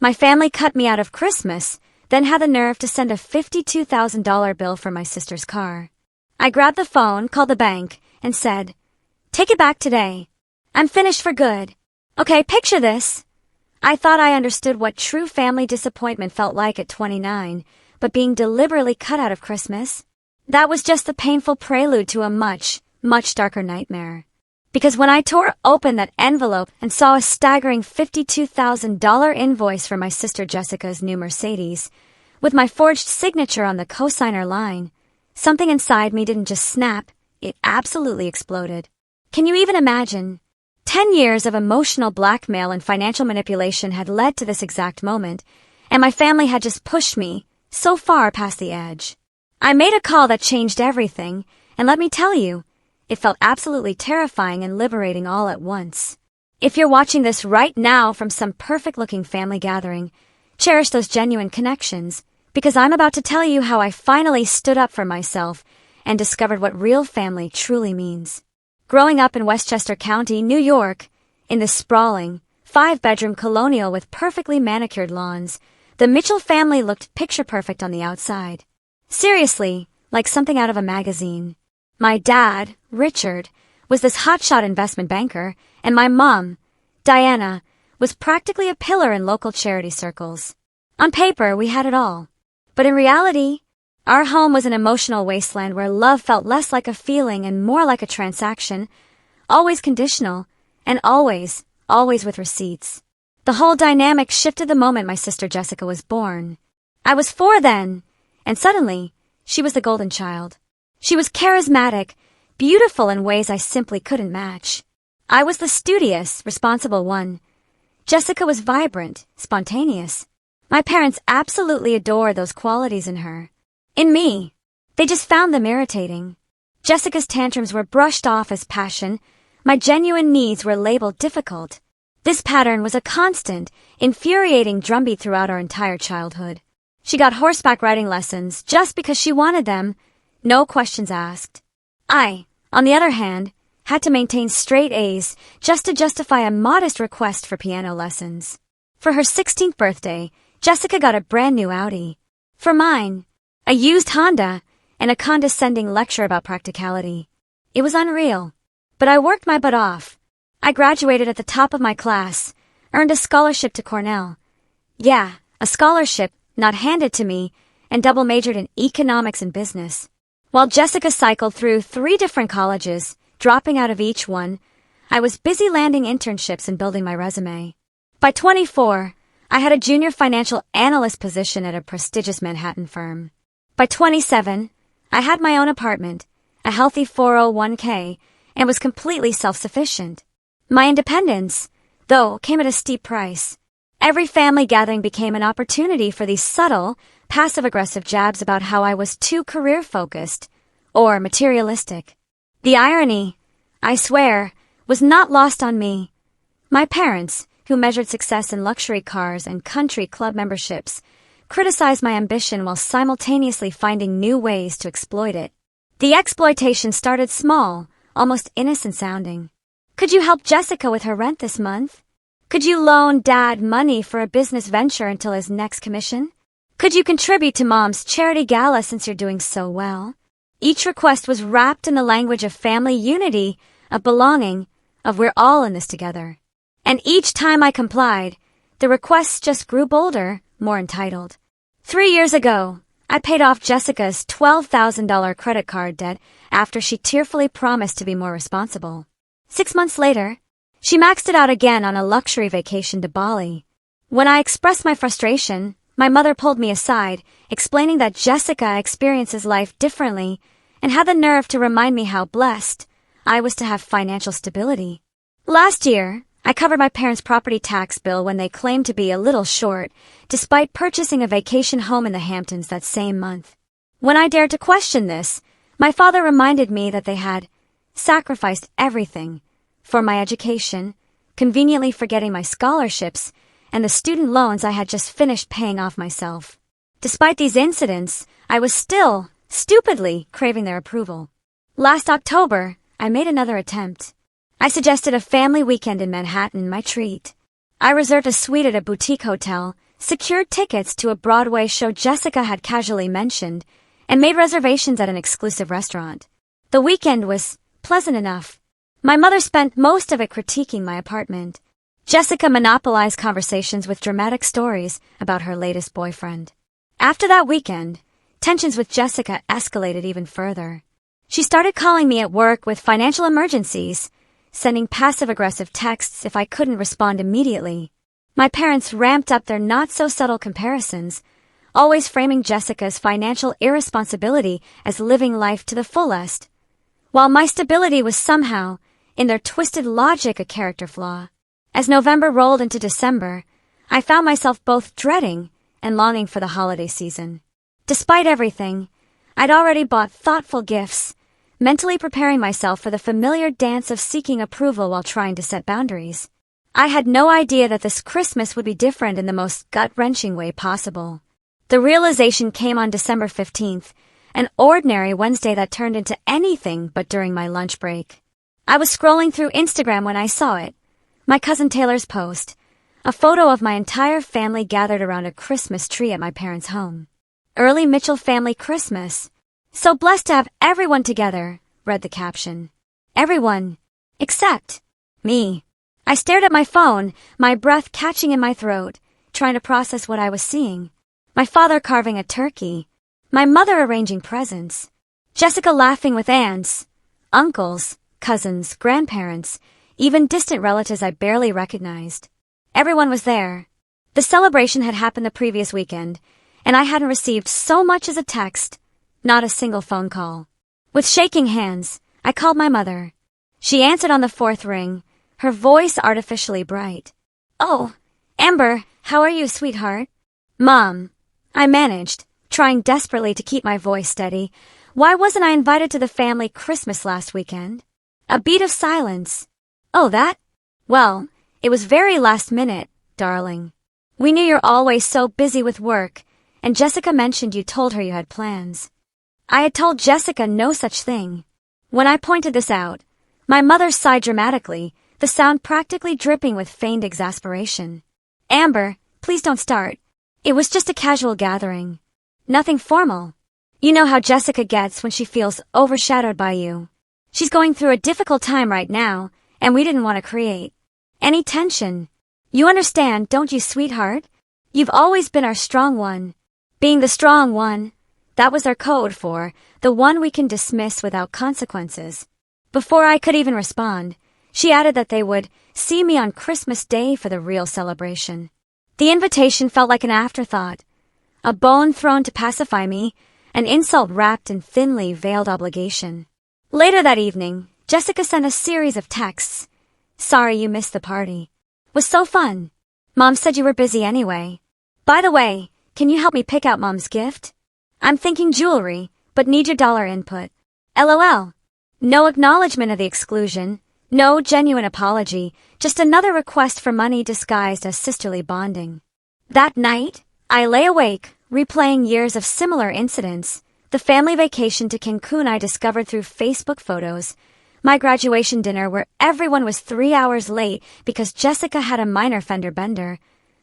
My family cut me out of Christmas, then had the nerve to send a $52,000 bill for my sister's car. I grabbed the phone, called the bank, and said, "Take it back today. I'm finished for good." Okay, picture this. I thought I understood what true family disappointment felt like at 29, but being deliberately cut out of Christmas, that was just the painful prelude to a much, much darker nightmare. Because when I tore open that envelope and saw a staggering $52,000 invoice for my sister Jessica's new Mercedes, with my forged signature on the cosigner line, something inside me didn't just snap, it absolutely exploded. Can you even imagine? 10 years of emotional blackmail and financial manipulation had led to this exact moment, and my family had just pushed me so far past the edge. I made a call that changed everything, and let me tell you, it felt absolutely terrifying and liberating all at once. If you're watching this right now from some perfect-looking family gathering, cherish those genuine connections, because I'm about to tell you how I finally stood up for myself and discovered what real family truly means. Growing up in Westchester County, New York, in this sprawling, 5-bedroom colonial with perfectly manicured lawns, the Mitchell family looked picture-perfect on the outside. Seriously, like something out of a magazine. My dad, Richard, was this hotshot investment banker, and my mom, Diana, was practically a pillar in local charity circles. On paper, we had it all. But in reality, our home was an emotional wasteland where love felt less like a feeling and more like a transaction, always conditional, and always with receipts. The whole dynamic shifted the moment my sister Jessica was born. I was 4 then, and suddenly, she was the golden child. She was charismatic, beautiful in ways I simply couldn't match. I was the studious, responsible one. Jessica was vibrant, spontaneous. My parents absolutely adored those qualities in her. In me, they just found them irritating. Jessica's tantrums were brushed off as passion. My genuine needs were labeled difficult. This pattern was a constant, infuriating drumbeat throughout our entire childhood. She got horseback riding lessons just because she wanted them, no questions asked. I, on the other hand, had to maintain straight A's just to justify a modest request for piano lessons. For her 16th birthday, Jessica got a brand new Audi. For mine, a used Honda, and a condescending lecture about practicality. It was unreal, but I worked my butt off. I graduated at the top of my class, earned a scholarship to Cornell. Yeah, a scholarship not handed to me, and double majored in economics and business. While Jessica cycled through 3 different colleges, dropping out of each one, I was busy landing internships and building my resume. By 24, I had a junior financial analyst position at a prestigious Manhattan firm. By 27, I had my own apartment, a healthy 401k, and was completely self-sufficient. My independence, though, came at a steep price. Every family gathering became an opportunity for these subtle, passive-aggressive jabs about how I was too career-focused or materialistic. The irony, I swear, was not lost on me. My parents, who measured success in luxury cars and country club memberships, criticized my ambition while simultaneously finding new ways to exploit it. The exploitation started small, almost innocent-sounding. Could you help Jessica with her rent this month? Could you loan Dad money for a business venture until his next commission? Could you contribute to Mom's charity gala since you're doing so well? Each request was wrapped in the language of family unity, of belonging, of we're all in this together. And each time I complied, the requests just grew bolder, more entitled. 3 years ago, I paid off Jessica's $12,000 credit card debt after she tearfully promised to be more responsible. 6 months later, she maxed it out again on a luxury vacation to Bali. When I expressed my frustration, my mother pulled me aside, explaining that Jessica experiences life differently and had the nerve to remind me how blessed I was to have financial stability. Last year, I covered my parents' property tax bill when they claimed to be a little short, despite purchasing a vacation home in the Hamptons that same month. When I dared to question this, my father reminded me that they had sacrificed everything for my education, conveniently forgetting my scholarships and the student loans I had just finished paying off myself. Despite these incidents, I was still, stupidly, craving their approval. Last October, I made another attempt. I suggested a family weekend in Manhattan my treat. I reserved a suite at a boutique hotel, secured tickets to a Broadway show Jessica had casually mentioned, and made reservations at an exclusive restaurant. The weekend was pleasant enough. My mother spent most of it critiquing my apartment. Jessica monopolized conversations with dramatic stories about her latest boyfriend. After that weekend, tensions with Jessica escalated even further. She started calling me at work with financial emergencies, sending passive-aggressive texts if I couldn't respond immediately. My parents ramped up their not-so-subtle comparisons, always framing Jessica's financial irresponsibility as living life to the fullest, while my stability was somehow, in their twisted logic, a character flaw. As November rolled into December, I found myself both dreading and longing for the holiday season. Despite everything, I'd already bought thoughtful gifts, mentally preparing myself for the familiar dance of seeking approval while trying to set boundaries. I had no idea that this Christmas would be different in the most gut-wrenching way possible. The realization came on December 15th, an ordinary Wednesday that turned into anything but during my lunch break. I was scrolling through Instagram when I saw it. My cousin Taylor's post, a photo of my entire family gathered around a Christmas tree at my parents' home. Early Mitchell family Christmas. So blessed to have everyone together, read the caption. Everyone. Except me. I stared at my phone, my breath catching in my throat, trying to process what I was seeing. My father carving a turkey. My mother arranging presents. Jessica laughing with aunts, uncles, cousins, grandparents, even distant relatives I barely recognized. Everyone was there. The celebration had happened the previous weekend, and I hadn't received so much as a text, not a single phone call. With shaking hands, I called my mother. She answered on the fourth ring, her voice artificially bright. "Oh, Amber, how are you, sweetheart?" "Mom," I managed, trying desperately to keep my voice steady. "Why wasn't I invited to the family Christmas last weekend?" A beat of silence. "Oh, that? Well, it was very last minute, darling. We knew you're always so busy with work, and Jessica mentioned you told her you had plans." I had told Jessica no such thing. When I pointed this out, my mother sighed dramatically, the sound practically dripping with feigned exasperation. "Amber, please don't start. It was just a casual gathering. Nothing formal. You know how Jessica gets when she feels overshadowed by you. She's going through a difficult time right now, and we didn't want to create any tension. You understand, don't you, sweetheart? You've always been our strong one." Being the strong one, that was their code for the one we can dismiss without consequences. Before I could even respond, she added that they would see me on Christmas Day for the real celebration. The invitation felt like an afterthought, a bone thrown to pacify me, an insult wrapped in thinly veiled obligation. Later that evening, Jessica sent a series of texts. "Sorry you missed the party. Was so fun. Mom said you were busy anyway. By the way, can you help me pick out Mom's gift? I'm thinking jewelry, but need your dollar input. LOL. No acknowledgement of the exclusion, no genuine apology, just another request for money disguised as sisterly bonding. That night, I lay awake, replaying years of similar incidents, the family vacation to Cancun I discovered through Facebook photos, my graduation dinner where everyone was 3 hours late because Jessica had a minor fender bender,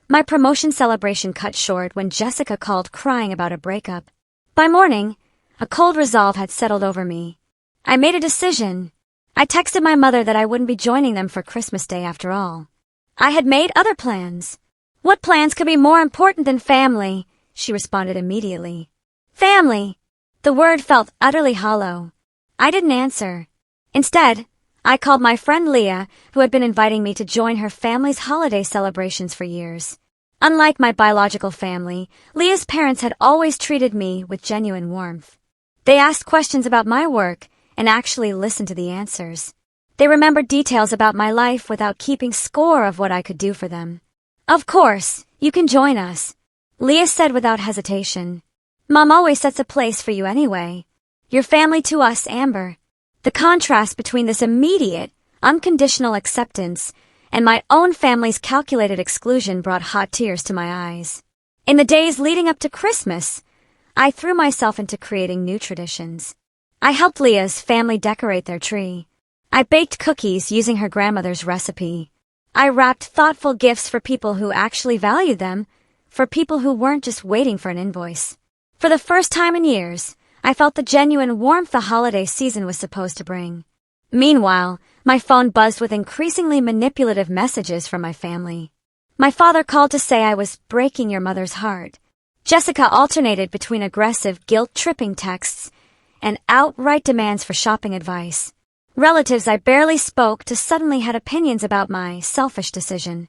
my promotion celebration cut short when Jessica called crying about a breakup. By morning, a cold resolve had settled over me. I made a decision. I texted my mother that I wouldn't be joining them for Christmas Day after all. I had made other plans. "What plans could be more important than family?" she responded immediately. Family. The word felt utterly hollow. I didn't answer. Instead, I called my friend Leah, who had been inviting me to join her family's holiday celebrations for years. Unlike my biological family, Leah's parents had always treated me with genuine warmth. They asked questions about my work and actually listened to the answers. They remembered details about my life without keeping score of what I could do for them. "Of course, you can join us," Leah said without hesitation. "Mom always sets a place for you anyway. You're family to us, Amber." The contrast between this immediate, unconditional acceptance and my own family's calculated exclusion brought hot tears to my eyes. In the days leading up to Christmas, I threw myself into creating new traditions. I helped Leah's family decorate their tree. I baked cookies using her grandmother's recipe. I wrapped thoughtful gifts for people who actually valued them, for people who weren't just waiting for an invoice. For the first time in years, I felt the genuine warmth the holiday season was supposed to bring. Meanwhile, my phone buzzed with increasingly manipulative messages from my family. My father called to say I was breaking your mother's heart. Jessica alternated between aggressive, guilt-tripping texts and outright demands for shopping advice. Relatives I barely spoke to suddenly had opinions about my selfish decision.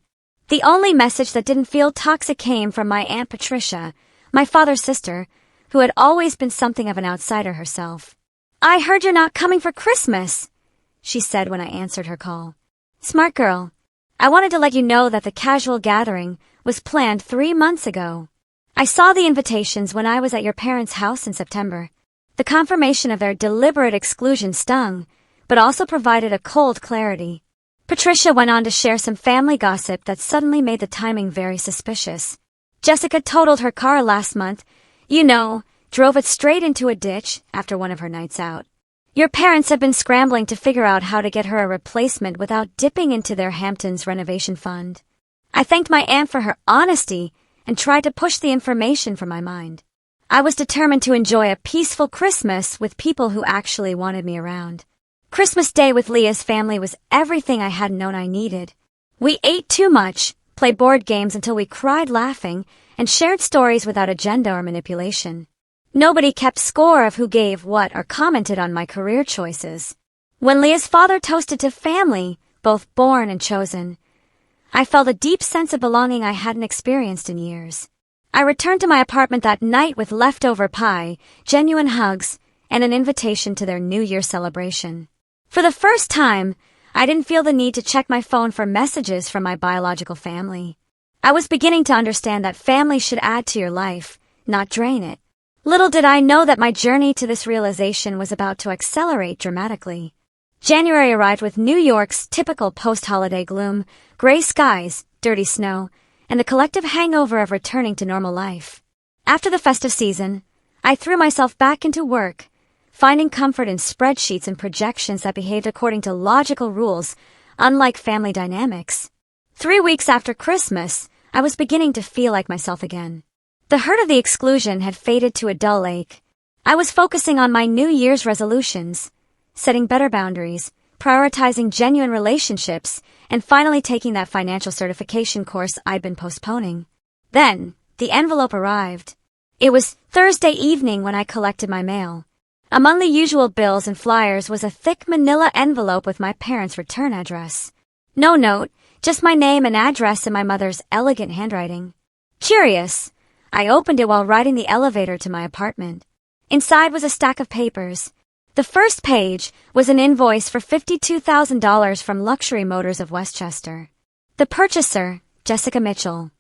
The only message that didn't feel toxic came from my Aunt Patricia, my father's sister, who had always been something of an outsider herself. "I heard you're not coming for Christmas," she said when I answered her call. "Smart girl. I wanted to let you know that the casual gathering was planned 3 months ago. I saw the invitations when I was at your parents' house in September. The confirmation of their deliberate exclusion stung, but also provided a cold clarity." Patricia went on to share some family gossip that suddenly made the timing very suspicious. "Jessica totaled her car last month. Drove it straight into a ditch after one of her nights out. Your parents have been scrambling to figure out how to get her a replacement without dipping into their Hamptons renovation fund." I thanked my aunt for her honesty and tried to push the information from my mind. I was determined to enjoy a peaceful Christmas with people who actually wanted me around. Christmas Day with Leah's family was everything I hadn't known I needed. We ate too much, played board games until we cried laughing, and shared stories without agenda or manipulation. Nobody kept score of who gave what or commented on my career choices. When Leah's father toasted to family, both born and chosen, I felt a deep sense of belonging I hadn't experienced in years. I returned to my apartment that night with leftover pie, genuine hugs, and an invitation to their New Year celebration. For the first time, I didn't feel the need to check my phone for messages from my biological family. I was beginning to understand that family should add to your life, not drain it. Little did I know that my journey to this realization was about to accelerate dramatically. January arrived with New York's typical post-holiday gloom, gray skies, dirty snow, and the collective hangover of returning to normal life. After the festive season, I threw myself back into work, finding comfort in spreadsheets and projections that behaved according to logical rules, unlike family dynamics. 3 weeks after Christmas, I was beginning to feel like myself again. The hurt of the exclusion had faded to a dull ache. I was focusing on my New Year's resolutions, setting better boundaries, prioritizing genuine relationships, and finally taking that financial certification course I'd been postponing. Then, the envelope arrived. It was Thursday evening when I collected my mail. Among the usual bills and flyers was a thick manila envelope with my parents' return address. No note, just my name and address in my mother's elegant handwriting. Curious, I opened it while riding the elevator to my apartment. Inside was a stack of papers. The first page was an invoice for $52,000 from Luxury Motors of Westchester. The purchaser, Jessica Mitchell.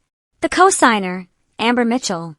The co-signer, Amber Mitchell.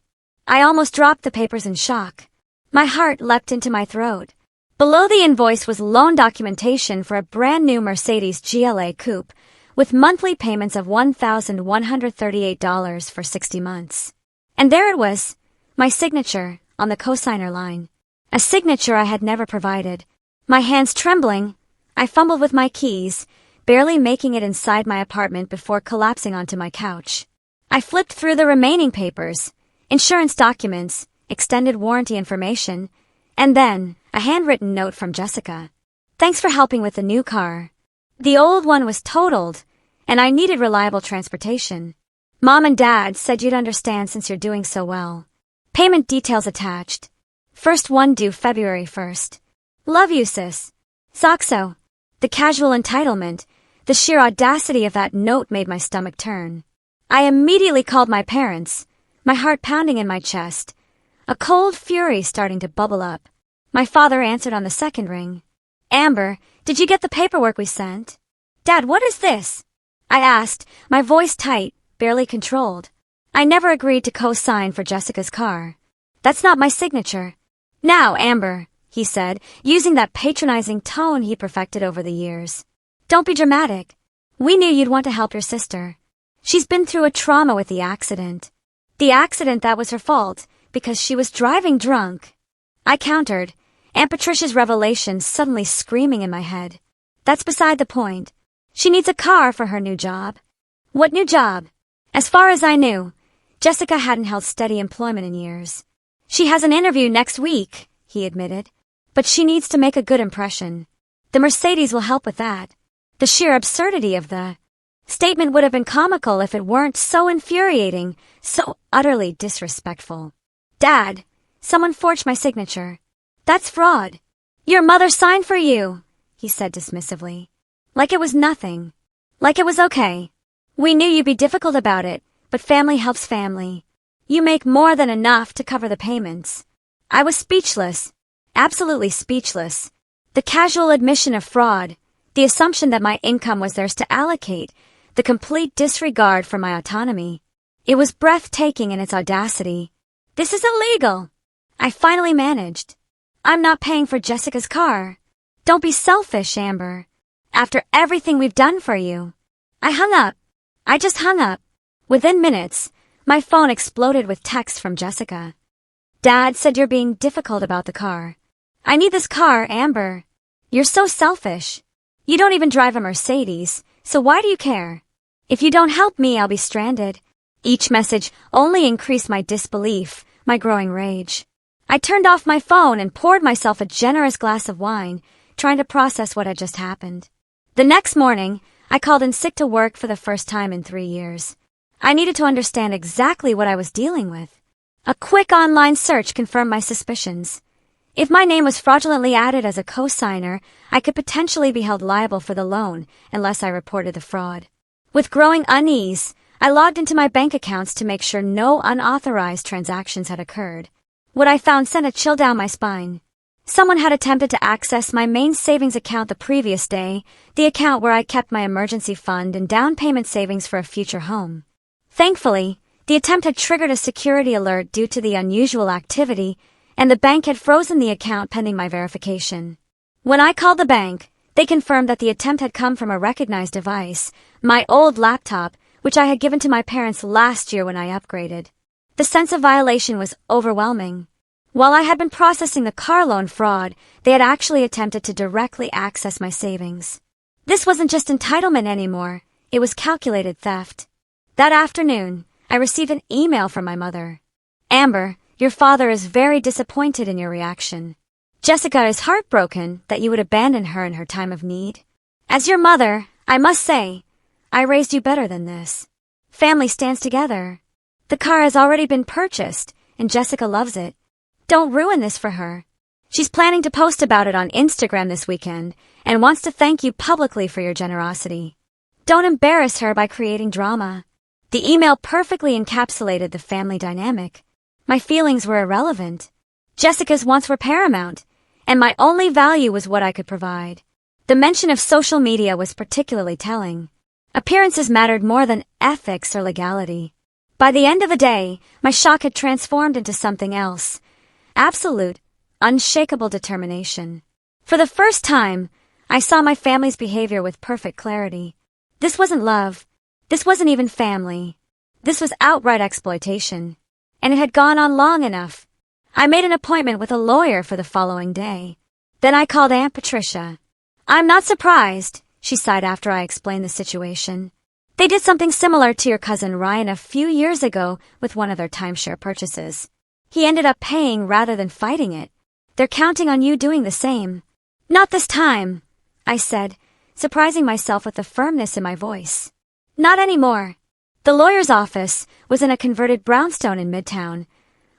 I almost dropped the papers in shock. My heart leapt into my throat. Below the invoice was loan documentation for a brand new Mercedes GLA coupe with monthly payments of $1,138 for 60 months. And there it was, my signature on the co-signer line. A signature I had never provided. My hands trembling, I fumbled with my keys, barely making it inside my apartment before collapsing onto my couch. I flipped through the remaining papers, insurance documents, extended warranty information, and then a handwritten note from Jessica. "Thanks for helping with the new car. The old one was totaled, and I needed reliable transportation. Mom and Dad said you'd understand since you're doing so well. Payment details attached. First one due February 1st. Love you, sis. Soxo." The casual entitlement, the sheer audacity of that note made my stomach turn. I immediately called my parents, my heart pounding in my chest, a cold fury starting to bubble up. My father answered on the second ring. "Amber, did you get the paperwork we sent?" "Dad, what is this?" I asked, my voice tight, barely controlled. I never agreed to co-sign for Jessica's car. "That's not my signature." "Now, Amber," he said, using that patronizing tone he perfected over the years. "Don't be dramatic. We knew you'd want to help your sister. She's been through a trauma with the accident. The accident that was her fault, because she was driving drunk." I countered, Aunt Patricia's revelation suddenly screaming in my head. "That's beside the point. She needs a car for her new job." "What new job?" As far as I knew, Jessica hadn't held steady employment in years. She has an interview next week, he admitted. But she needs to make a good impression. The Mercedes will help with that. The sheer absurdity of the statement would have been comical if it weren't so infuriating, so utterly disrespectful. Dad, someone forged my signature. That's fraud. Your mother signed for you, he said dismissively. Like it was nothing. Like it was okay. We knew you'd be difficult about it, but family helps family. You make more than enough to cover the payments. I was speechless. Absolutely speechless. The casual admission of fraud, the assumption that my income was theirs to allocate, the complete disregard for my autonomy. It was breathtaking in its audacity. This is illegal. I finally managed. I'm not paying for Jessica's car. Don't be selfish, Amber. After everything we've done for you. I hung up. I just hung up. Within minutes, my phone exploded with texts from Jessica. Dad said you're being difficult about the car. I need this car, Amber. You're so selfish. You don't even drive a Mercedes, so why do you care? If you don't help me, I'll be stranded. Each message only increased my disbelief, my growing rage. I turned off my phone and poured myself a generous glass of wine, trying to process what had just happened. The next morning, I called in sick to work for the first time in 3 years. I needed to understand exactly what I was dealing with. A quick online search confirmed my suspicions. If my name was fraudulently added as a co-signer, I could potentially be held liable for the loan unless I reported the fraud. With growing unease, I logged into my bank accounts to make sure no unauthorized transactions had occurred. What I found sent a chill down my spine. Someone had attempted to access my main savings account the previous day, the account where I kept my emergency fund and down payment savings for a future home. Thankfully, the attempt had triggered a security alert due to the unusual activity, and the bank had frozen the account pending my verification. When I called the bank, they confirmed that the attempt had come from a recognized device, my old laptop, which I had given to my parents last year when I upgraded. The sense of violation was overwhelming. While I had been processing the car loan fraud, they had actually attempted to directly access my savings. This wasn't just entitlement anymore, it was calculated theft. That afternoon, I received an email from my mother. Amber, your father is very disappointed in your reaction. Jessica is heartbroken that you would abandon her in her time of need. As your mother, I must say, I raised you better than this. Family stands together. The car has already been purchased, and Jessica loves it. Don't ruin this for her. She's planning to post about it on Instagram this weekend and wants to thank you publicly for your generosity. Don't embarrass her by creating drama. The email perfectly encapsulated the family dynamic. My feelings were irrelevant. Jessica's wants were paramount, and my only value was what I could provide. The mention of social media was particularly telling. Appearances mattered more than ethics or legality. By the end of the day, my shock had transformed into something else. Absolute, unshakable determination. For the first time, I saw my family's behavior with perfect clarity. This wasn't love. This wasn't even family. This was outright exploitation. And it had gone on long enough. I made an appointment with a lawyer for the following day. Then I called Aunt Patricia. I'm not surprised, she sighed after I explained the situation. They did something similar to your cousin Ryan a few years ago with one of their timeshare purchases. He ended up paying rather than fighting it. They're counting on you doing the same. Not this time, I said, surprising myself with the firmness in my voice. Not anymore. The lawyer's office was in a converted brownstone in Midtown,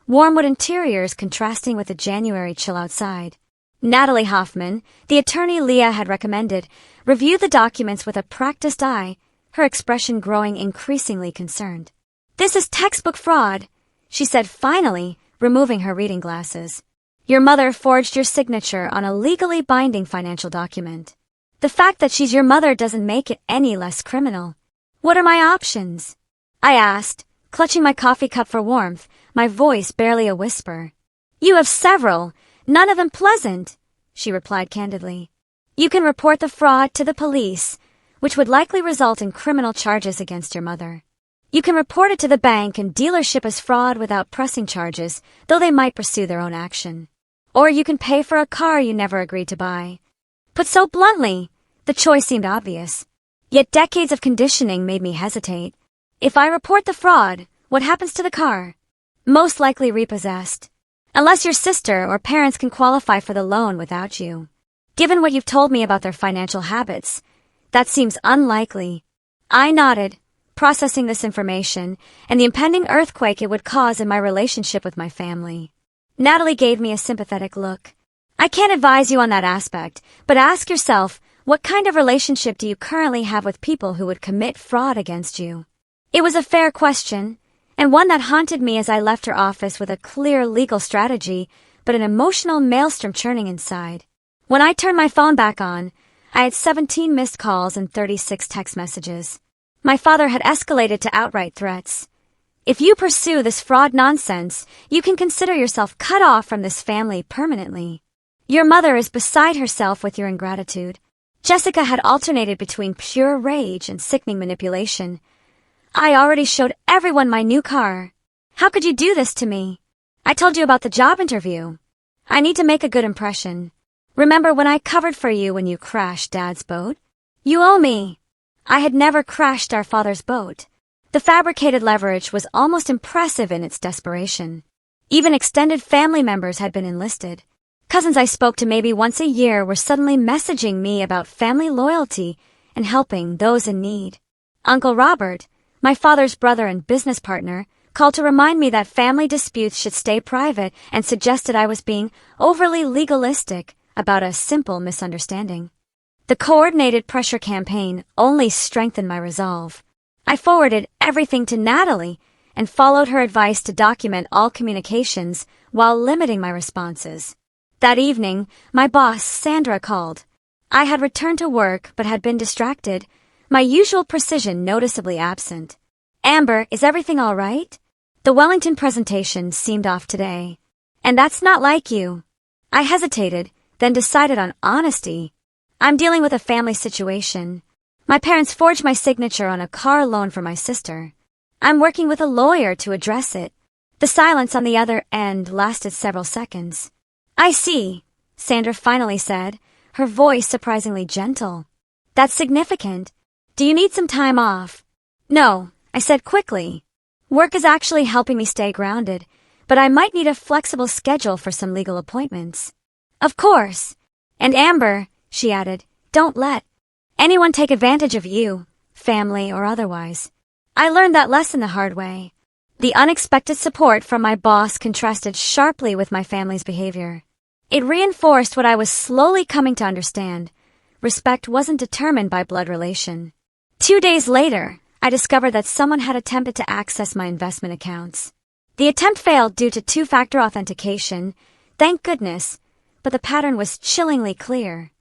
warm wood interiors contrasting with the January chill outside. Natalie Hoffman, the attorney Leah had recommended, reviewed the documents with a practiced eye, her expression growing increasingly concerned. This is textbook fraud, she said finally, removing her reading glasses. Your mother forged your signature on a legally binding financial document. The fact that she's your mother doesn't make it any less criminal. What are my options? I asked, clutching my coffee cup for warmth, my voice barely a whisper. You have several, none of them pleasant, she replied candidly. You can report the fraud to the police, which would likely result in criminal charges against your mother. You can report it to the bank and dealership as fraud without pressing charges, though they might pursue their own action. Or you can pay for a car you never agreed to buy. Put so bluntly, the choice seemed obvious. Yet decades of conditioning made me hesitate. If I report the fraud, What happens to the car? Most likely repossessed. Unless your sister or parents can qualify for the loan without you. Given what you've told me about their financial habits, that seems unlikely. I nodded, processing this information and the impending earthquake it would cause in my relationship with my family. Natalie gave me a sympathetic look. I can't advise you on that aspect, but ask yourself, what kind of relationship do you currently have with people who would commit fraud against you? It was a fair question, and one that haunted me as I left her office with a clear legal strategy, but an emotional maelstrom churning inside. When I turned my phone back on, I had 17 missed calls and 36 text messages. My father had escalated to outright threats. If you pursue this fraud nonsense, you can consider yourself cut off from this family permanently. Your mother is beside herself with your ingratitude. Jessica had alternated between pure rage and sickening manipulation. I already showed everyone my new car. How could you do this to me? I told you about the job interview. I need to make a good impression. Remember when I covered for you when you crashed Dad's boat? You owe me. I had never crashed our father's boat. The fabricated leverage was almost impressive in its desperation. Even extended family members had been enlisted. Cousins I spoke to maybe once a year were suddenly messaging me about family loyalty and helping those in need. Uncle Robert, my father's brother and business partner, called to remind me that family disputes should stay private and suggested I was being overly legalistic about a simple misunderstanding. The coordinated pressure campaign only strengthened my resolve. I forwarded everything to Natalie and followed her advice to document all communications while limiting my responses. That evening, my boss, Sandra, called. I had returned to work but had been distracted, my usual precision noticeably absent. Amber, is everything all right? The Wellington presentation seemed off today. And that's not like you. I hesitated, then decided on honesty. I'm dealing with a family situation. My parents forged my signature on a car loan for my sister. I'm working with a lawyer to address it. The silence on the other end lasted several seconds. I see, Sandra finally said, her voice surprisingly gentle. That's significant. Do you need some time off? No, I said quickly. Work is actually helping me stay grounded, but I might need a flexible schedule for some legal appointments. Of course. And Amber, she added, don't let anyone take advantage of you, family or otherwise. I learned that lesson the hard way. The unexpected support from my boss contrasted sharply with my family's behavior. It reinforced what I was slowly coming to understand. Respect wasn't determined by blood relation. 2 days later, I discovered that someone had attempted to access my investment accounts. The attempt failed due to two-factor authentication, thank goodness, but the pattern was chillingly clear.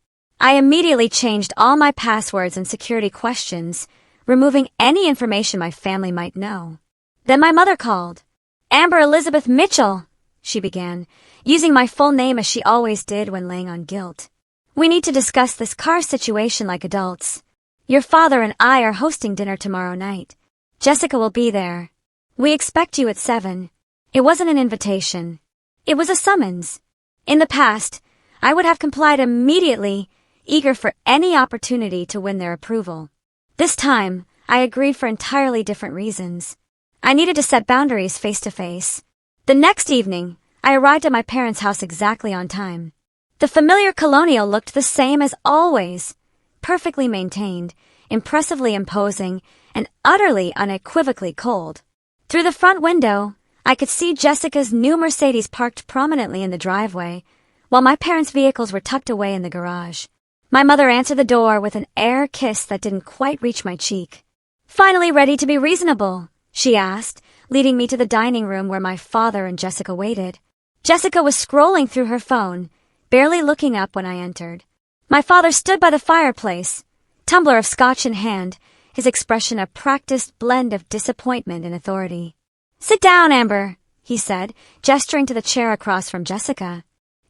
I immediately changed all my passwords and security questions, removing any information my family might know. Then my mother called. Amber Elizabeth Mitchell, she began, using my full name as she always did when laying on guilt. We need to discuss this car situation like adults. Your father and I are hosting dinner tomorrow night. Jessica will be there. We expect you at 7. It wasn't an invitation. It was a summons. In the past, I would have complied immediately, eager for any opportunity to win their approval. This time, I agreed for entirely different reasons. I needed to set boundaries face to face. The next evening, I arrived at my parents' house exactly on time. The familiar colonial looked the same as always, perfectly maintained, impressively imposing, and utterly unequivocally cold. Through the front window, I could see Jessica's new Mercedes parked prominently in the driveway, while my parents' vehicles were tucked away in the garage. My mother answered the door with an air kiss that didn't quite reach my cheek. Finally ready to be reasonable, she asked, leading me to the dining room where my father and Jessica waited. Jessica was scrolling through her phone, barely looking up when I entered. My father stood by the fireplace, tumbler of scotch in hand, his expression a practiced blend of disappointment and authority. Sit down, Amber, he said, gesturing to the chair across from Jessica.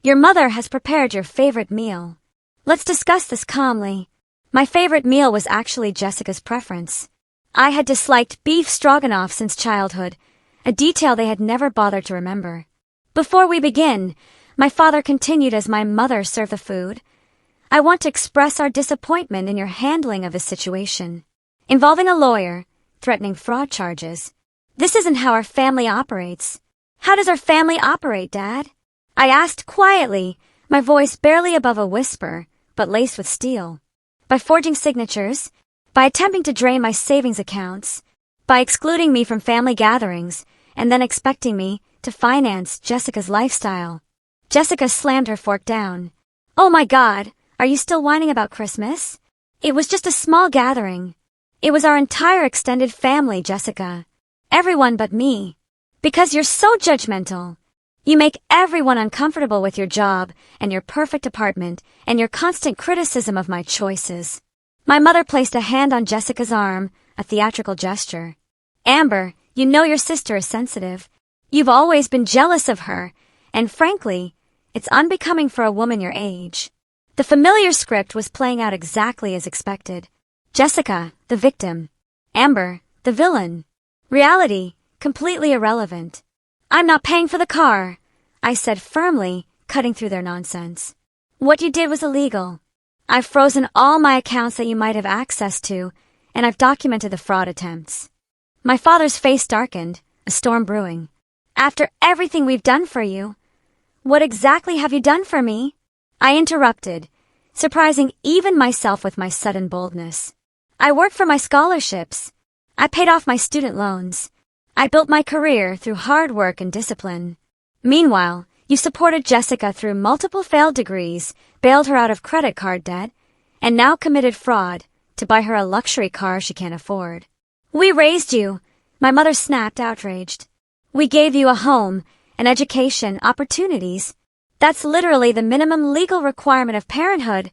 Your mother has prepared your favorite meal. Let's discuss this calmly. My favorite meal was actually Jessica's preference. I had disliked beef stroganoff since childhood, a detail they had never bothered to remember. Before we begin, my father continued as my mother served the food. I want to express our disappointment in your handling of this situation, involving a lawyer, threatening fraud charges. This isn't how our family operates. How does our family operate, Dad? I asked quietly, my voice barely above a whisper, but laced with steel. By forging signatures, by attempting to drain my savings accounts, by excluding me from family gatherings, and then expecting me to finance Jessica's lifestyle. Jessica slammed her fork down. Oh my God, are you still whining about Christmas? It was just a small gathering. It was our entire extended family, Jessica. Everyone but me. Because you're so judgmental. You make everyone uncomfortable with your job and your perfect apartment and your constant criticism of my choices. My mother placed a hand on Jessica's arm, a theatrical gesture. Amber, you know your sister is sensitive. You've always been jealous of her, and frankly, it's unbecoming for a woman your age. The familiar script was playing out exactly as expected. Jessica, the victim. Amber, the villain. Reality, completely irrelevant. I'm not paying for the car, I said firmly, cutting through their nonsense. What you did was illegal. I've frozen all my accounts that you might have access to, and I've documented the fraud attempts. My father's face darkened, a storm brewing. After everything we've done for you, what exactly have you done for me? I interrupted, surprising even myself with my sudden boldness. I worked for my scholarships. I paid off my student loans. I built my career through hard work and discipline. Meanwhile, you supported Jessica through multiple failed degrees, bailed her out of credit card debt, and now committed fraud to buy her a luxury car she can't afford. We raised you, my mother snapped, outraged. We gave you a home, an education, opportunities. That's literally the minimum legal requirement of parenthood,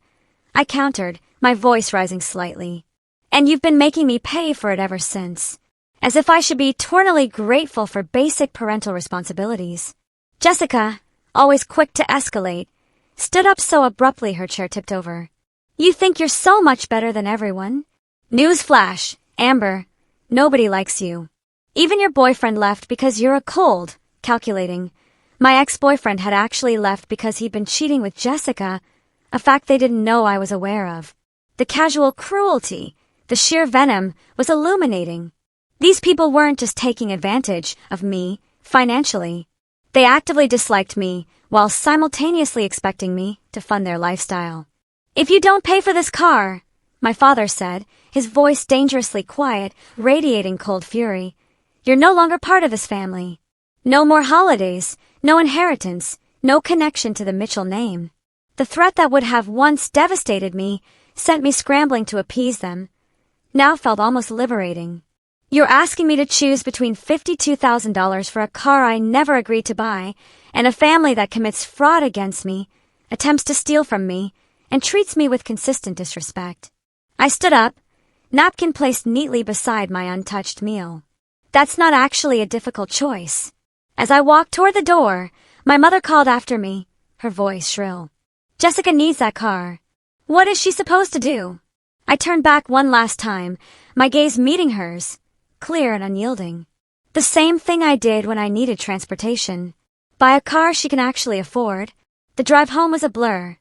I countered, my voice rising slightly. And you've been making me pay for it ever since. As if I should be eternally grateful for basic parental responsibilities. Jessica, always quick to escalate, stood up so abruptly her chair tipped over. You think you're so much better than everyone? Newsflash, Amber, nobody likes you. Even your boyfriend left because you're a cold, calculating. My ex-boyfriend had actually left because he'd been cheating with Jessica, a fact they didn't know I was aware of. The casual cruelty, the sheer venom, was illuminating. These people weren't just taking advantage of me, financially. They actively disliked me, while simultaneously expecting me to fund their lifestyle. If you don't pay for this car, my father said, his voice dangerously quiet, radiating cold fury, you're no longer part of this family. No more holidays, no inheritance, no connection to the Mitchell name. The threat that would have once devastated me, sent me scrambling to appease them, now felt almost liberating. You're asking me to choose between $52,000 for a car I never agreed to buy, and a family that commits fraud against me, attempts to steal from me, and treats me with consistent disrespect. I stood up, napkin placed neatly beside my untouched meal. That's not actually a difficult choice. As I walked toward the door, my mother called after me, her voice shrill. Jessica needs that car. What is she supposed to do? I turned back one last time, my gaze meeting hers, clear and unyielding. The same thing I did when I needed transportation. Buy a car she can actually afford. The drive home was a blur.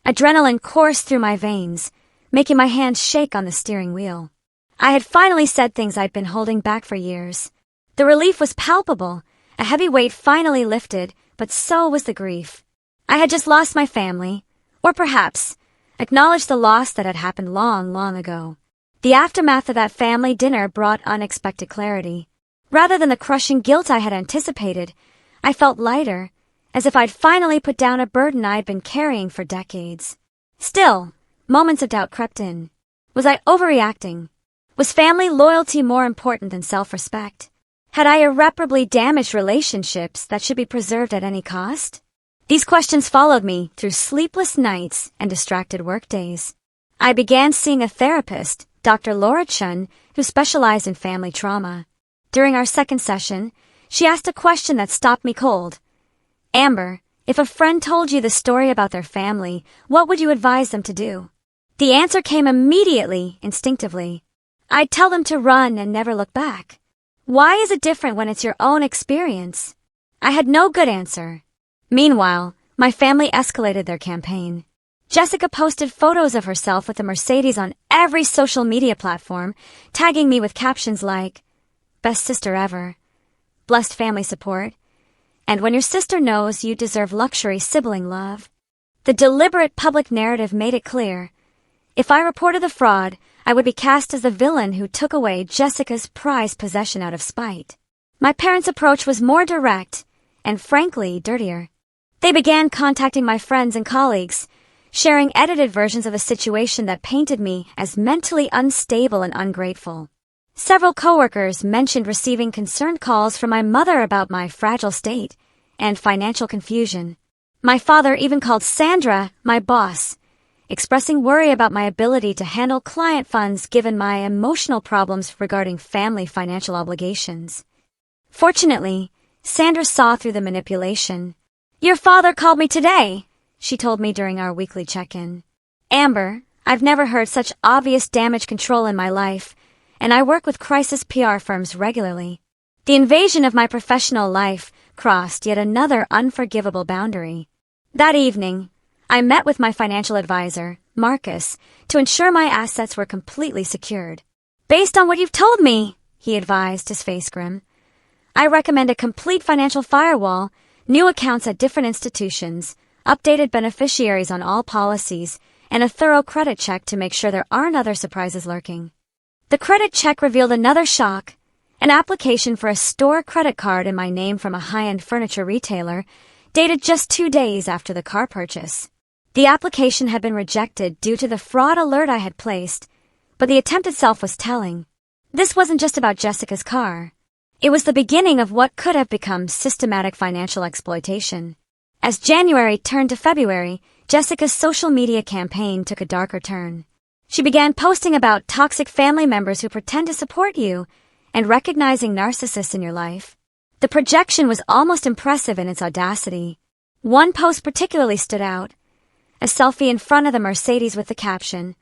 Adrenaline coursed through my veins, making my hands shake on the steering wheel. I had finally said things I'd been holding back for years. The relief was palpable, a heavy weight finally lifted, but so was the grief. I had just lost my family, or perhaps acknowledged the loss that had happened long, long ago. The aftermath of that family dinner brought unexpected clarity. Rather than the crushing guilt I had anticipated, I felt lighter, as if I'd finally put down a burden I'd been carrying for decades. Still, moments of doubt crept in. Was I overreacting? Was family loyalty more important than self-respect? Had I irreparably damaged relationships that should be preserved at any cost? These questions followed me through sleepless nights and distracted workdays. I began seeing a therapist, Dr. Laura Chun, who specialized in family trauma. During our second session, she asked a question that stopped me cold. Amber, if a friend told you the story about their family, what would you advise them to do? The answer came immediately, instinctively. I'd tell them to run and never look back. Why is it different when it's your own experience? I had no good answer. Meanwhile, my family escalated their campaign. Jessica posted photos of herself with a Mercedes on every social media platform, tagging me with captions like, "Best sister ever," blessed family support, and when your sister knows you deserve luxury sibling love. The deliberate public narrative made it clear. If I reported the fraud, I would be cast as the villain who took away Jessica's prized possession out of spite. My parents' approach was more direct and, frankly, dirtier. They began contacting my friends and colleagues, sharing edited versions of a situation that painted me as mentally unstable and ungrateful. Several coworkers mentioned receiving concerned calls from my mother about my fragile state and financial confusion. My father even called Sandra, my boss, expressing worry about my ability to handle client funds given my emotional problems regarding family financial obligations. Fortunately, Sandra saw through the manipulation. "Your father called me today," she told me during our weekly check-in. "Amber, I've never heard such obvious damage control in my life, and I work with crisis PR firms regularly." The invasion of my professional life crossed yet another unforgivable boundary. That evening, I met with my financial advisor, Marcus, to ensure my assets were completely secured. "Based on what you've told me," he advised, his face grim, "I recommend a complete financial firewall, new accounts at different institutions, updated beneficiaries on all policies, and a thorough credit check to make sure there aren't other surprises lurking." The credit check revealed another shock. An application for a store credit card in my name from a high-end furniture retailer, dated just 2 days after the car purchase. The application had been rejected due to the fraud alert I had placed, but the attempt itself was telling. This wasn't just about Jessica's car. It was the beginning of what could have become systematic financial exploitation. As January turned to February, Jessica's social media campaign took a darker turn. She began posting about toxic family members who pretend to support you and recognizing narcissists in your life. The projection was almost impressive in its audacity. One post particularly stood out. A selfie in front of the Mercedes with the caption,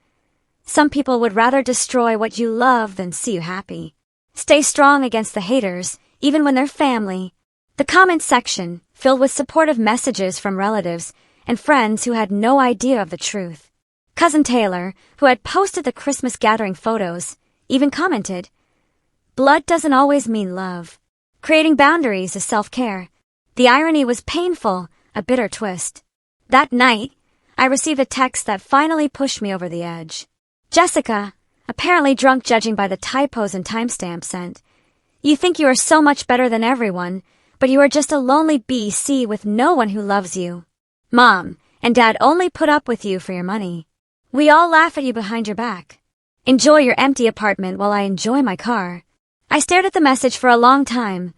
"Some people would rather destroy what you love than see you happy. Stay strong against the haters, even when they're family." The comment section, filled with supportive messages from relatives and friends who had no idea of the truth. Cousin Taylor, who had posted the Christmas gathering photos, even commented, "Blood doesn't always mean love. Creating boundaries is self-care." The irony was painful, a bitter twist. That night, I received a text that finally pushed me over the edge. "Jessica, apparently drunk judging by the typos and timestamps sent. You think you are so much better than everyone, but you are just a lonely BC with no one who loves you. Mom and Dad only put up with you for your money. We all laugh at you behind your back. Enjoy your empty apartment while I enjoy my car." I stared at the message for a long time,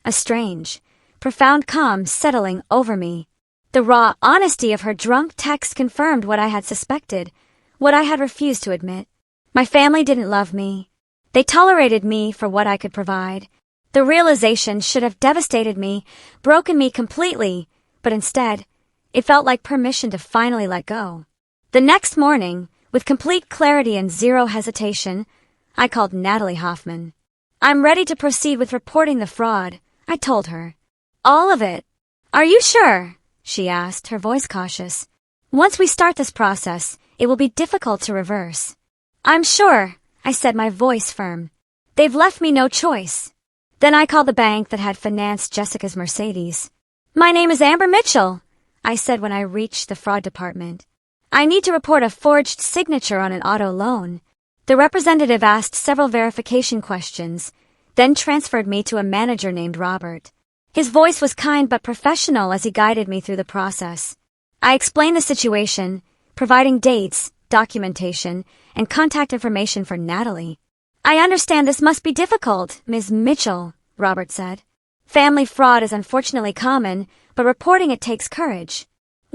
a strange, profound calm settling over me. The raw honesty of her drunk text confirmed what I had suspected, what I had refused to admit. My family didn't love me. They tolerated me for what I could provide. The realization should have devastated me, broken me completely, but instead, it felt like permission to finally let go. The next morning, with complete clarity and zero hesitation, I called Natalie Hoffman. "I'm ready to proceed with reporting the fraud," I told her. "All of it." "Are you sure?" she asked, her voice cautious. "Once we start this process, it will be difficult to reverse." "I'm sure," I said, my voice firm. "They've left me no choice." Then I called the bank that had financed Jessica's Mercedes. "My name is Amber Mitchell," I said when I reached the fraud department. "I need to report a forged signature on an auto loan." The representative asked several verification questions, then transferred me to a manager named Robert. His voice was kind but professional as he guided me through the process. I explained the situation, providing dates, documentation, and contact information for Natalie. "I understand this must be difficult, Ms. Mitchell," Robert said. "Family fraud is unfortunately common, but reporting it takes courage."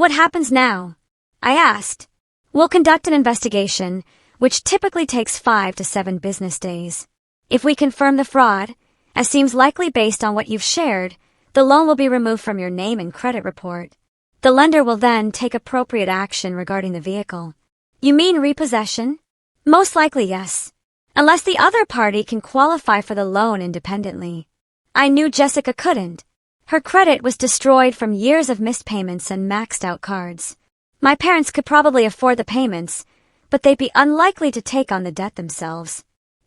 "What happens now?" I asked. "We'll conduct an investigation, which typically takes 5 to 7 business days. If we confirm the fraud, as seems likely based on what you've shared, the loan will be removed from your name and credit report. The lender will then take appropriate action regarding the vehicle." "You mean repossession?" "Most likely, yes. Unless the other party can qualify for the loan independently." I knew Jessica couldn't. Her credit was destroyed from years of missed payments and maxed out cards. My parents could probably afford the payments, but they'd be unlikely to take on the debt themselves.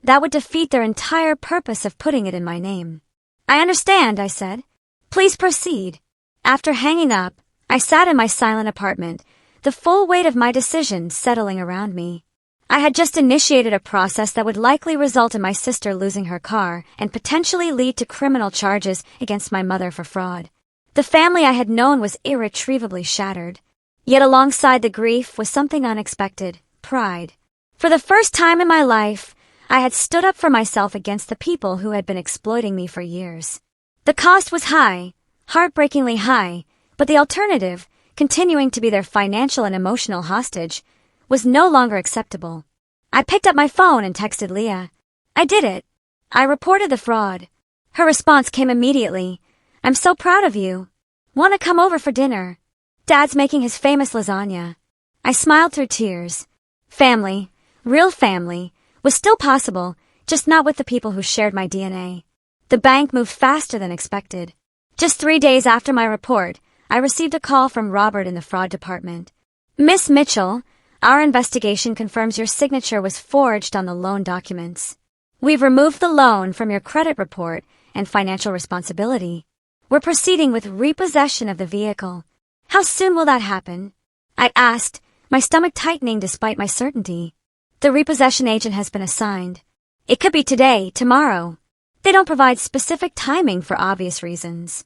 That would defeat their entire purpose of putting it in my name. I understand, I said. Please proceed. After hanging up, I sat in my silent apartment, the full weight of my decision settling around me. I had just initiated a process that would likely result in my sister losing her car and potentially lead to criminal charges against my mother for fraud. The family I had known was irretrievably shattered. Yet alongside the grief was something unexpected: pride. For the first time in my life, I had stood up for myself against the people who had been exploiting me for years. The cost was high, heartbreakingly high, but the alternative, continuing to be their financial and emotional hostage, was no longer acceptable. I picked up my phone and texted Leah. I did it. I reported the fraud. Her response came immediately. I'm so proud of you. Want to come over for dinner? Dad's making his famous lasagna. I smiled through tears. Family, real family, was still possible, just not with the people who shared my DNA. The bank moved faster than expected. Just 3 days after my report, I received a call from Robert in the fraud department. Miss Mitchell, our investigation confirms your signature was forged on the loan documents. We've removed the loan from your credit report and financial responsibility. We're proceeding with repossession of the vehicle. How soon will that happen? I asked, my stomach tightening despite my certainty. The repossession agent has been assigned. It could be today, tomorrow. They don't provide specific timing for obvious reasons.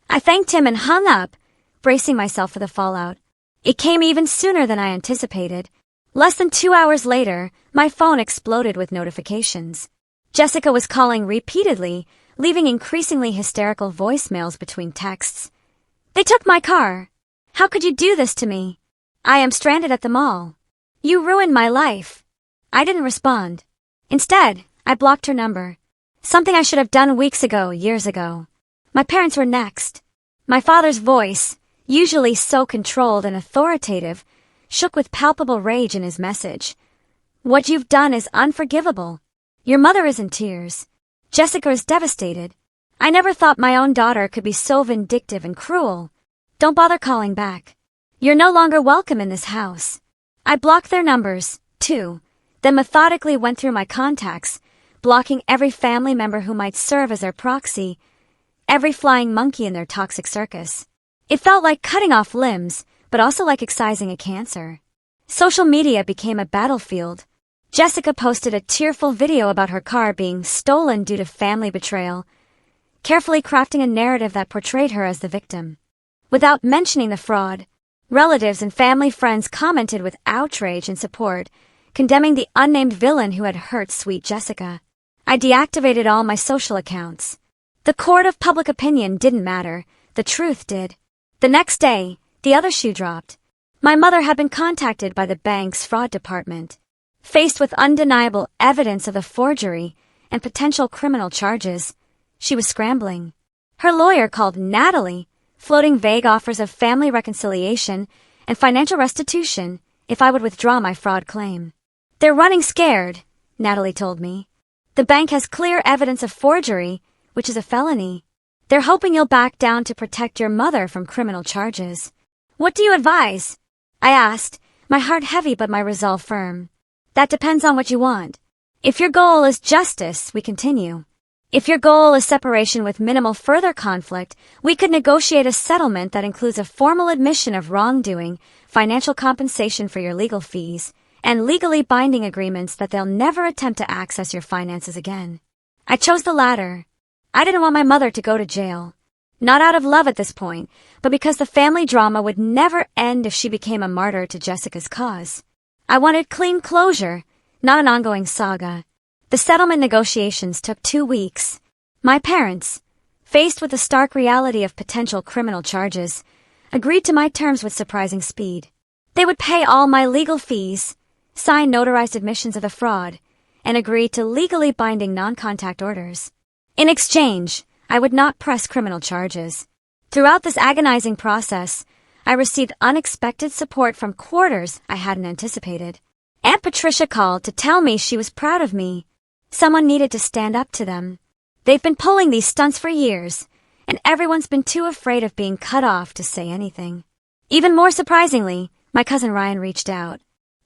I thanked him and hung up, bracing myself for the fallout. It came even sooner than I anticipated. Less than 2 hours later, my phone exploded with notifications. Jessica was calling repeatedly, leaving increasingly hysterical voicemails between texts. They took my car. How could you do this to me? I am stranded at the mall. You ruined my life. I didn't respond. Instead, I blocked her number. Something I should have done weeks ago, years ago. My parents were next. My father's voice, usually so controlled and authoritative, shook with palpable rage in his message. What you've done is unforgivable. Your mother is in tears. Jessica is devastated. I never thought my own daughter could be so vindictive and cruel. Don't bother calling back. You're no longer welcome in this house. I blocked their numbers, too, then methodically went through my contacts, blocking every family member who might serve as their proxy, every flying monkey in their toxic circus. It felt like cutting off limbs, but also like excising a cancer. Social media became a battlefield. Jessica posted a tearful video about her car being stolen due to family betrayal, carefully crafting a narrative that portrayed her as the victim. Without mentioning the fraud, relatives and family friends commented with outrage and support, condemning the unnamed villain who had hurt sweet Jessica. I deactivated all my social accounts. The court of public opinion didn't matter. The truth did. The next day, the other shoe dropped. My mother had been contacted by the bank's fraud department. Faced with undeniable evidence of the forgery and potential criminal charges, she was scrambling. Her lawyer called Natalie, floating vague offers of family reconciliation and financial restitution if I would withdraw my fraud claim. They're running scared, Natalie told me. The bank has clear evidence of forgery, which is a felony. They're hoping you'll back down to protect your mother from criminal charges. What do you advise? I asked, my heart heavy but my resolve firm. That depends on what you want. If your goal is justice, we continue. If your goal is separation with minimal further conflict, we could negotiate a settlement that includes a formal admission of wrongdoing, financial compensation for your legal fees, and legally binding agreements that they'll never attempt to access your finances again. I chose the latter. I didn't want my mother to go to jail. Not out of love at this point, but because the family drama would never end if she became a martyr to Jessica's cause. I wanted clean closure, not an ongoing saga. The settlement negotiations took 2 weeks. My parents, faced with the stark reality of potential criminal charges, agreed to my terms with surprising speed. They would pay all my legal fees, sign notarized admissions of the fraud, and agree to legally binding non-contact orders. In exchange, I would not press criminal charges. Throughout this agonizing process, I received unexpected support from quarters I hadn't anticipated. Aunt Patricia called to tell me she was proud of me. Someone needed to stand up to them. They've been pulling these stunts for years, and everyone's been too afraid of being cut off to say anything. Even more surprisingly, my cousin Ryan reached out.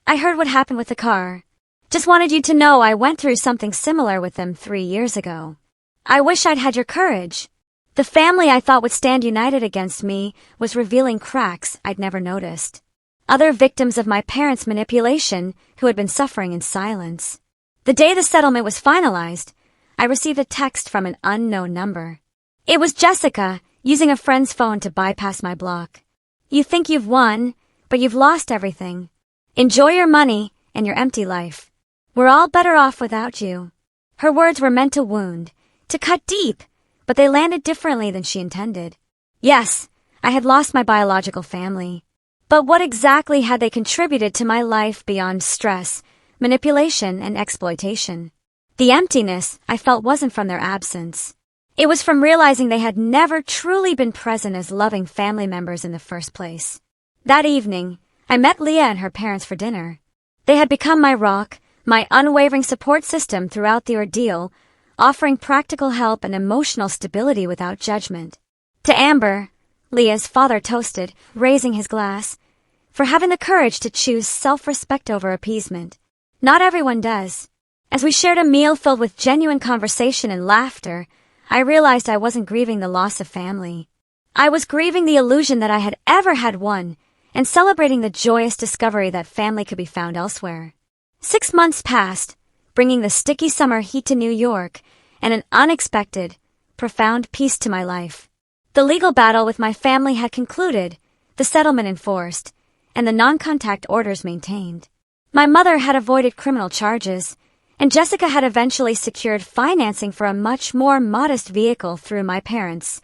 I heard what happened with the car. Just wanted you to know I went through something similar with them 3 years ago. I wish I'd had your courage. The family I thought would stand united against me was revealing cracks I'd never noticed. Other victims of my parents' manipulation who had been suffering in silence. The day the settlement was finalized, I received a text from an unknown number. It was Jessica, using a friend's phone to bypass my block. You think you've won, but you've lost everything. Enjoy your money and your empty life. We're all better off without you. Her words were meant to wound, to cut deep, but they landed differently than she intended. Yes, I had lost my biological family. But what exactly had they contributed to my life beyond stress, manipulation, and exploitation? The emptiness I felt wasn't from their absence. It was from realizing they had never truly been present as loving family members in the first place. That evening, I met Leah and her parents for dinner. They had become my rock, my unwavering support system throughout the ordeal, offering practical help and emotional stability without judgment. To Amber, Leah's father toasted, raising his glass, for having the courage to choose self-respect over appeasement. Not everyone does. As we shared a meal filled with genuine conversation and laughter, I realized I wasn't grieving the loss of family. I was grieving the illusion that I had ever had one, and celebrating the joyous discovery that family could be found elsewhere. 6 months passed, bringing the sticky summer heat to New York, and an unexpected, profound peace to my life. The legal battle with my family had concluded, the settlement enforced, and the non-contact orders maintained. My mother had avoided criminal charges, and Jessica had eventually secured financing for a much more modest vehicle through my parents,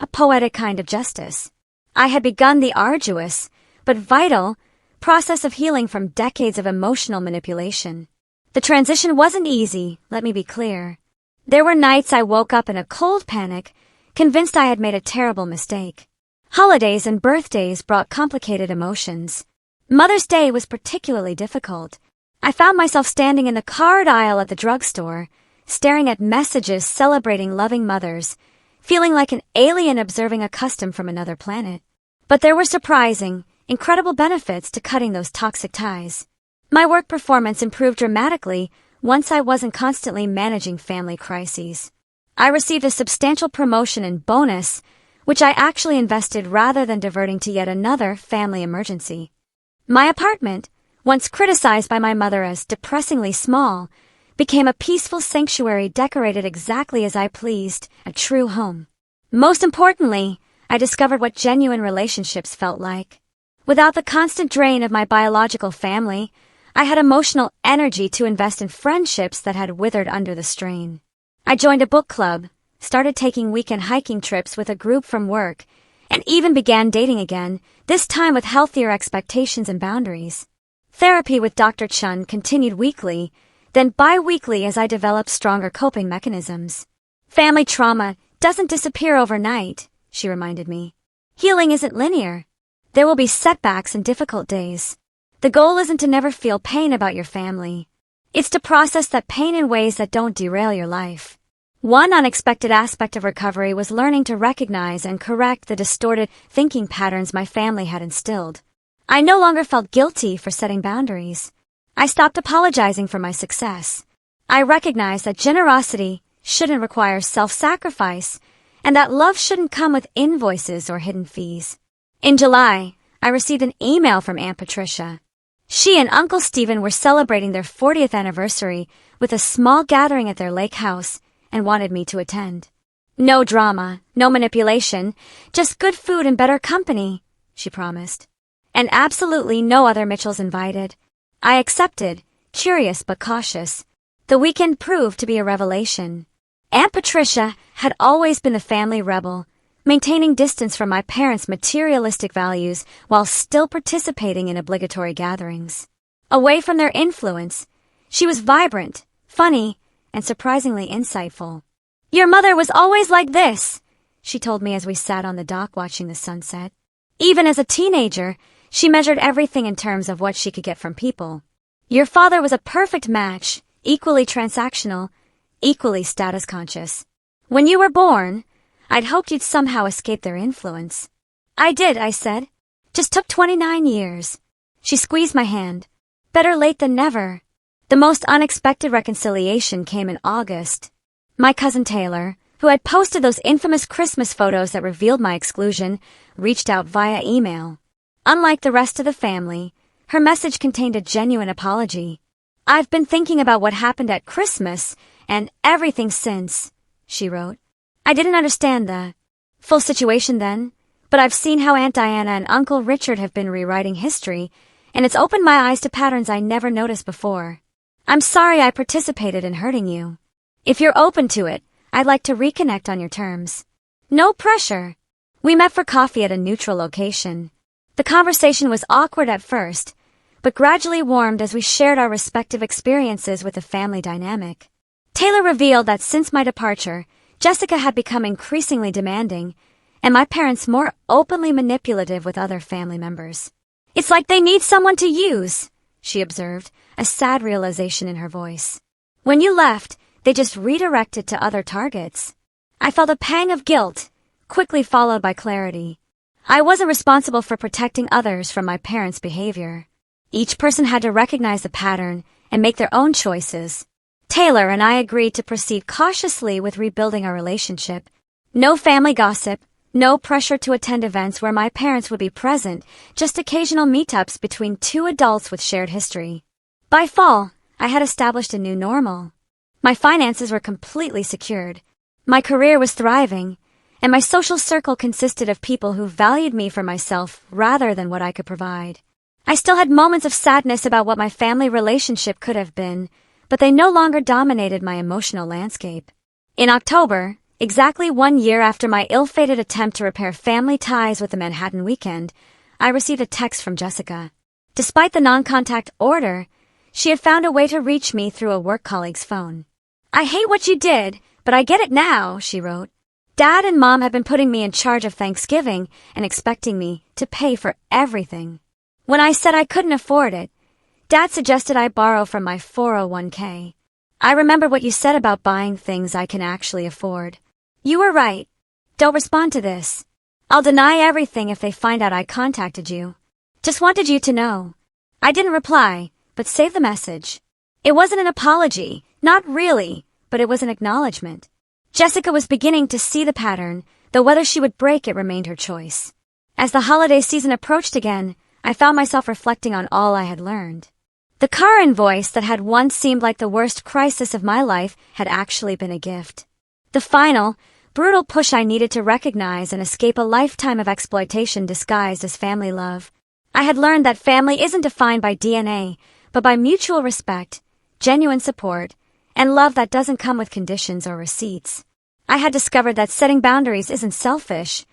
a poetic kind of justice. I had begun the arduous, but vital, process of healing from decades of emotional manipulation. The transition wasn't easy, let me be clear. There were nights I woke up in a cold panic, convinced I had made a terrible mistake. Holidays and birthdays brought complicated emotions. Mother's Day was particularly difficult. I found myself standing in the card aisle at the drugstore, staring at messages celebrating loving mothers, feeling like an alien observing a custom from another planet. But there were surprising, incredible benefits to cutting those toxic ties. My work performance improved dramatically once I wasn't constantly managing family crises. I received a substantial promotion and bonus, which I actually invested rather than diverting to yet another family emergency. My apartment, once criticized by my mother as depressingly small, became a peaceful sanctuary decorated exactly as I pleased, a true home. Most importantly, I discovered what genuine relationships felt like. Without the constant drain of my biological family, I had emotional energy to invest in friendships that had withered under the strain. I joined a book club, started taking weekend hiking trips with a group from work, and even began dating again, this time with healthier expectations and boundaries. Therapy with Dr. Chun continued weekly, then bi-weekly as I developed stronger coping mechanisms. Family trauma doesn't disappear overnight, she reminded me. Healing isn't linear. There will be setbacks and difficult days. The goal isn't to never feel pain about your family. It's to process that pain in ways that don't derail your life. One unexpected aspect of recovery was learning to recognize and correct the distorted thinking patterns my family had instilled. I no longer felt guilty for setting boundaries. I stopped apologizing for my success. I recognized that generosity shouldn't require self-sacrifice, and that love shouldn't come with invoices or hidden fees. In July, I received an email from Aunt Patricia. She and Uncle Stephen were celebrating their 40th anniversary with a small gathering at their lake house and wanted me to attend. No drama, no manipulation, just good food and better company, she promised. And absolutely no other Mitchells invited. I accepted, curious but cautious. The weekend proved to be a revelation. Aunt Patricia had always been the family rebel, maintaining distance from my parents' materialistic values while still participating in obligatory gatherings. Away from their influence, she was vibrant, funny, and surprisingly insightful. "Your mother was always like this," she told me as we sat on the dock watching the sunset. Even as a teenager, she measured everything in terms of what she could get from people. "Your father was a perfect match, equally transactional, equally status conscious. When you were born, I'd hoped you'd somehow escape their influence." "I did," I said. "Just took 29 years. She squeezed my hand. Better late than never. The most unexpected reconciliation came in August. My cousin Taylor, who had posted those infamous Christmas photos that revealed my exclusion, reached out via email. Unlike the rest of the family, her message contained a genuine apology. "I've been thinking about what happened at Christmas and everything since," she wrote. "I didn't understand the full situation then, but I've seen how Aunt Diana and Uncle Richard have been rewriting history, and it's opened my eyes to patterns I never noticed before. I'm sorry I participated in hurting you. If you're open to it, I'd like to reconnect on your terms. No pressure." We met for coffee at a neutral location. The conversation was awkward at first, but gradually warmed as we shared our respective experiences with the family dynamic. Taylor revealed that since my departure, Jessica had become increasingly demanding, and my parents more openly manipulative with other family members. "It's like they need someone to use," she observed, a sad realization in her voice. "When you left, they just redirected to other targets." I felt a pang of guilt, quickly followed by clarity. I wasn't responsible for protecting others from my parents' behavior. Each person had to recognize the pattern and make their own choices. Taylor and I agreed to proceed cautiously with rebuilding our relationship. No family gossip, no pressure to attend events where my parents would be present, just occasional meetups between two adults with shared history. By fall, I had established a new normal. My finances were completely secured. My career was thriving, and my social circle consisted of people who valued me for myself rather than what I could provide. I still had moments of sadness about what my family relationship could have been, but they no longer dominated my emotional landscape. In October, exactly 1 year after my ill-fated attempt to repair family ties with the Manhattan weekend, I received a text from Jessica. Despite the non-contact order, she had found a way to reach me through a work colleague's phone. "I hate what you did, but I get it now," she wrote. "Dad and Mom have been putting me in charge of Thanksgiving and expecting me to pay for everything. When I said I couldn't afford it, Dad suggested I borrow from my 401k. I remember what you said about buying things I can actually afford. You were right. Don't respond to this. I'll deny everything if they find out I contacted you. Just wanted you to know." I didn't reply, but saved the message. It wasn't an apology, not really, but it was an acknowledgement. Jessica was beginning to see the pattern, though whether she would break it remained her choice. As the holiday season approached again, I found myself reflecting on all I had learned. The car invoice that had once seemed like the worst crisis of my life had actually been a gift. The final, brutal push I needed to recognize and escape a lifetime of exploitation disguised as family love. I had learned that family isn't defined by DNA, but by mutual respect, genuine support, and love that doesn't come with conditions or receipts. I had discovered that setting boundaries isn't selfish.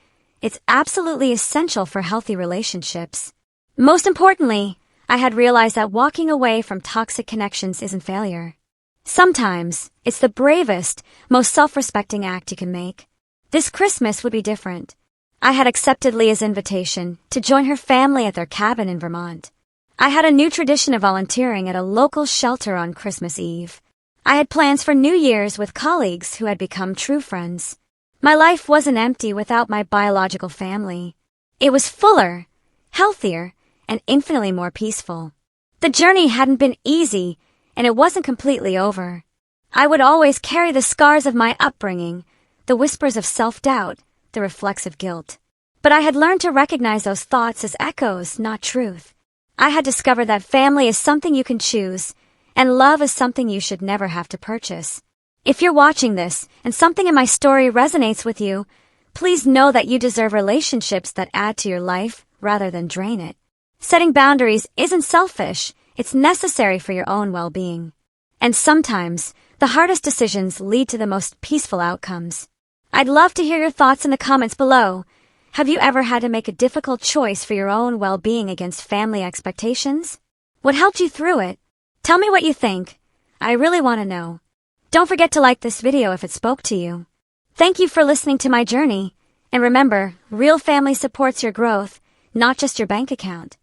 It's absolutely essential for healthy relationships. Most importantly, I had realized that walking away from toxic connections isn't failure. Sometimes, it's the bravest, most self-respecting act you can make. This Christmas would be different. I had accepted Leah's invitation to join her family at their cabin in Vermont. I had a new tradition of volunteering at a local shelter on Christmas Eve. I had plans for New Year's with colleagues who had become true friends. My life wasn't empty without my biological family. It was fuller, healthier, and infinitely more peaceful. The journey hadn't been easy, and it wasn't completely over. I would always carry the scars of my upbringing, the whispers of self-doubt, the reflexive guilt. But I had learned to recognize those thoughts as echoes, not truth. I had discovered that family is something you can choose, and love is something you should never have to purchase. If you're watching this and something in my story resonates with you, please know that you deserve relationships that add to your life rather than drain it. Setting boundaries isn't selfish, it's necessary for your own well-being. And sometimes, the hardest decisions lead to the most peaceful outcomes. I'd love to hear your thoughts in the comments below. Have you ever had to make a difficult choice for your own well-being against family expectations? What helped you through it? Tell me what you think. I really want to know. Don't forget to like this video if it spoke to you. Thank you for listening to my journey. And remember, real family supports your growth, not just your bank account.